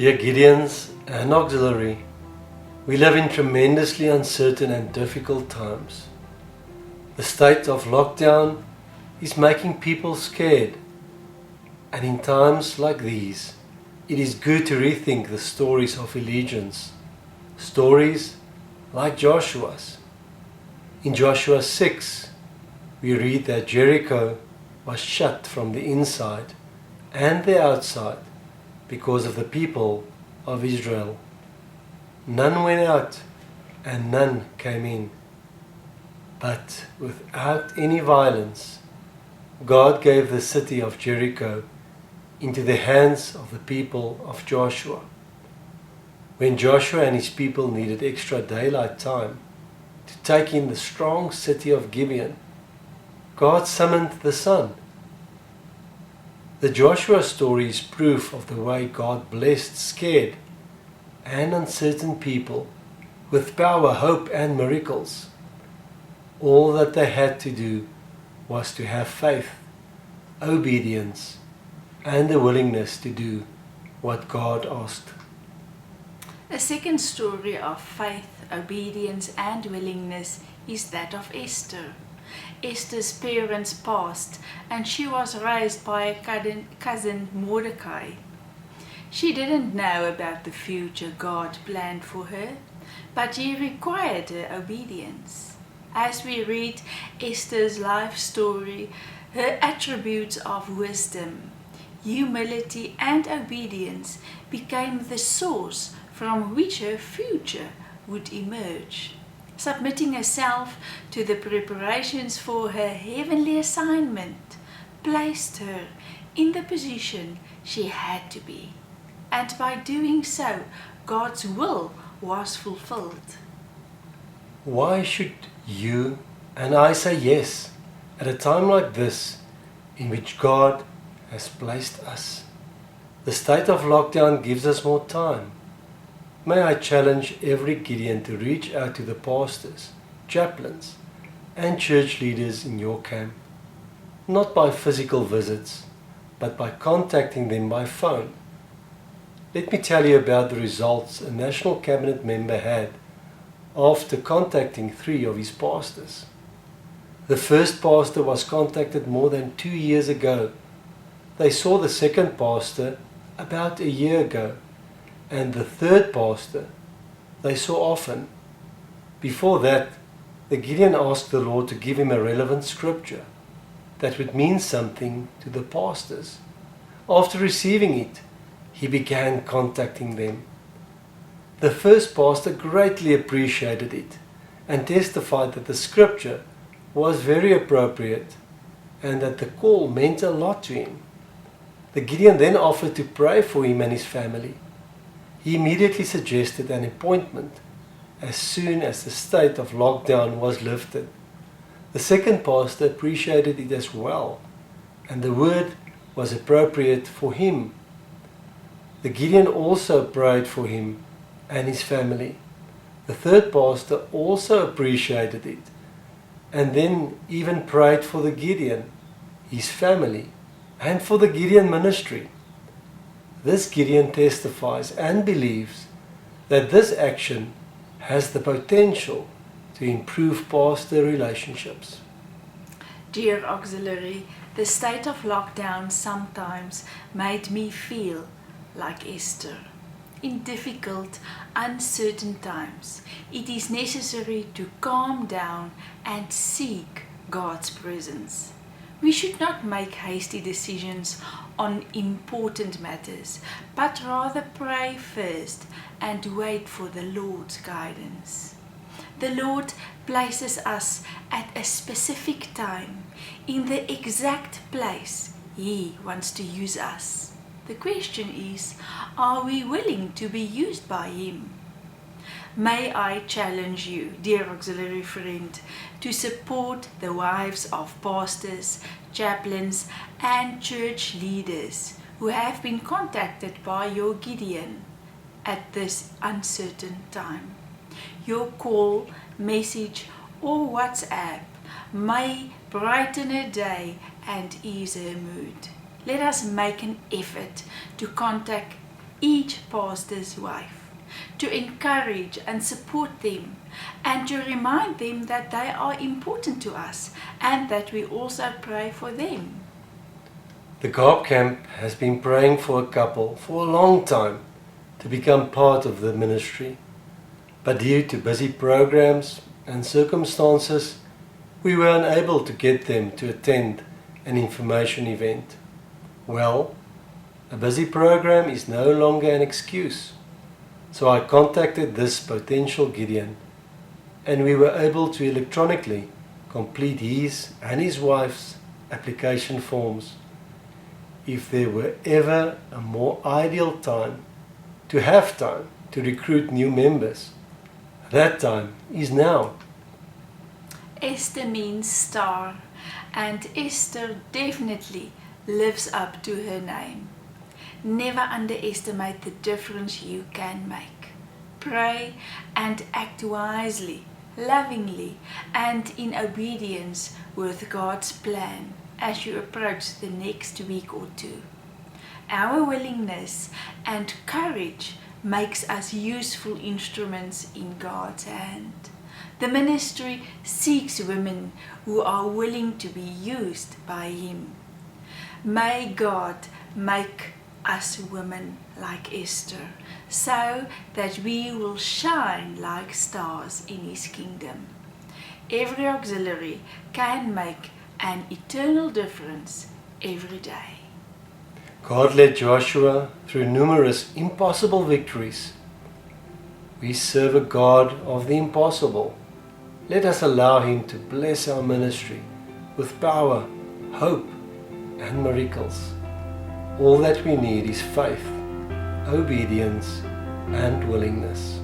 Dear Gideons and Auxiliary, we live in tremendously uncertain and difficult times. The state of lockdown is making people scared, and in times like these, it is good to rethink the stories of allegiance, stories like Joshua's. In Joshua 6, we read that Jericho was shut from the inside and the outside because of the people of Israel. None went out and none came in. But without any violence, God gave the city of Jericho into the hands of the people of Joshua. When Joshua and his people needed extra daylight time to take in the strong city of Gibeon, God summoned the sun. The Joshua story is proof of the way God blessed scared and uncertain people with power, hope and miracles. All that they had to do was to have faith, obedience and the willingness to do what God asked. A second story of faith, obedience and willingness is that of Esther. Esther's parents passed and she was raised by a cousin Mordecai. She didn't know about the future God planned for her, but he required her obedience. As we read Esther's life story, her attributes of wisdom, humility and obedience became the source from which her future would emerge. Submitting herself to the preparations for her heavenly assignment placed her in the position she had to be. And by doing so, God's will was fulfilled. Why should you and I say yes at a time like this in which God has placed us? The state of lockdown gives us more time. May I challenge every Gideon to reach out to the pastors, chaplains and church leaders in your camp, not by physical visits, but by contacting them by phone. Let me tell you about the results a National Cabinet member had after contacting 3 of his pastors. The first pastor was contacted more than 2 years ago. They saw the second pastor about a year ago, and the third pastor they saw often. Before that, the Gideon asked the Lord to give him a relevant scripture that would mean something to the pastors. After receiving it, he began contacting them. The first pastor greatly appreciated it and testified that the scripture was very appropriate and that the call meant a lot to him. The Gideon then offered to pray for him and his family. He immediately suggested an appointment as soon as the state of lockdown was lifted. The second pastor appreciated it as well, and the word was appropriate for him. The Gideon also prayed for him and his family. The third pastor also appreciated it, and then even prayed for the Gideon, his family, and for the Gideon ministry. This Gideon testifies and believes that this action has the potential to improve pastor relationships. Dear Auxiliary, the state of lockdown sometimes made me feel like Esther. In difficult, uncertain times, it is necessary to calm down and seek God's presence. We should not make hasty decisions on important matters, but rather pray first and wait for the Lord's guidance. The Lord places us at a specific time, in the exact place He wants to use us. The question is, are we willing to be used by Him? May I challenge you, dear auxiliary friend, to support the wives of pastors, chaplains and church leaders who have been contacted by your Gideon at this uncertain time. Your call, message or WhatsApp may brighten her day and ease her mood. Let us make an effort to contact each pastor's wife, to encourage and support them, and to remind them that they are important to us and that we also pray for them. The Kaap Camp has been praying for a couple for a long time to become part of the ministry, but due to busy programs and circumstances, we were unable to get them to attend an information event. Well, a busy program is no longer an excuse, so I contacted this potential Gideon, and we were able to electronically complete his and his wife's application forms. If there were ever a more ideal time to recruit new members, that time is now. Esther means star, and Esther definitely lives up to her name. Never underestimate the difference you can make. Pray and act wisely, lovingly, and in obedience with God's plan as you approach the next week or two. Our willingness and courage makes us useful instruments in God's hand. The ministry seeks women who are willing to be used by Him. May God make us women like Esther, so that we will shine like stars in His kingdom. Every auxiliary can make an eternal difference every day. God led Joshua through numerous impossible victories. We serve a God of the impossible. Let us allow Him to bless our ministry with power, hope, and miracles. All that we need is faith, obedience, and willingness.